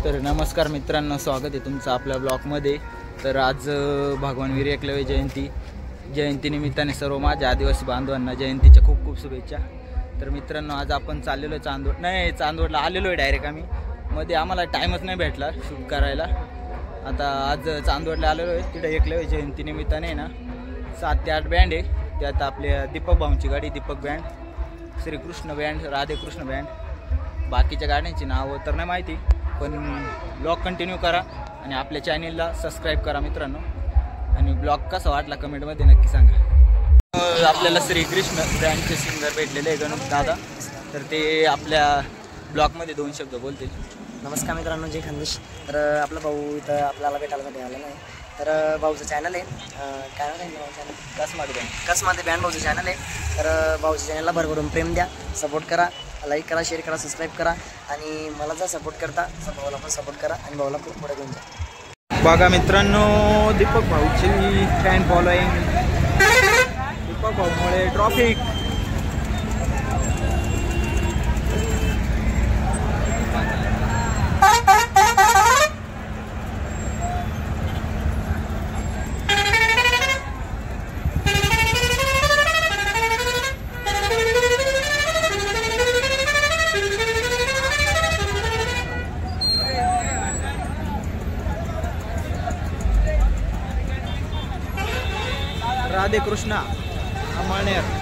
तर नमस्कार मित्रांनो, स्वागत आहे तुमचं आपल्या ब्लॉगमध्ये। तर आज भगवान वीर एकलव्य जयंतीनिमित्ताने सर्व माझ्या आदिवासी बांधवांना जयंतीच्या खूप खूप शुभेच्छा। तर मित्रांनो, आज आपण चाललेलो चांदवडला आलेलो आहे डायरेक्ट आम्ही, मध्ये आम्हाला टाईमच नाही भेटला शूट करायला। आता आज चांदवडला आलेलो आहे, तिथे एकलव्य जयंतीनिमित्ताने ना 7 ते 8 बँड आहे। त्यात आपल्या दीपक भाऊंची गाडी Deepak band, Shrikrishna band, Radhekrishna band, बाकीच्या गाड्यांची नावं तर नाही माहिती, पण ब्लॉग कंटिन्यू करा आणि आपल्या चॅनलला सबस्क्राईब करा मित्रांनो। आणि ब्लॉग कसा वाटला कमेंटमध्ये नक्की सांगा। आपल्याला श्रीकृष्ण बँडचे सिंगर भेटलेले आहे गणेश दादा, तर ते आपल्या ब्लॉगमध्ये 2 शब्द बोलतील। नमस्कार मित्रांनो, जय खानदेश। तर आपला भाऊ इथं आपल्याला भेटायला आला नाही, तर भाऊचं चॅनल आहे, काय नाव आहे चॅनल? कसमाते बँड भाऊचं चॅनल आहे। तर भाऊच्या चॅनलला भरभरून प्रेम द्या, सपोर्ट करा, लाईक करा, शेअर करा, सबस्क्राईब करा आणि मला जर सपोर्ट करता भाऊला पण सपोर्ट करा आणि भाऊला खूप पुढे घेऊन जा। बघा मित्रांनो, दीपक भाऊची फॅन फॉलोईंग, दीपक भाऊमुळे ट्रॉफिक। राधे कृष्णा अमळनेर।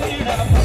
Freedom.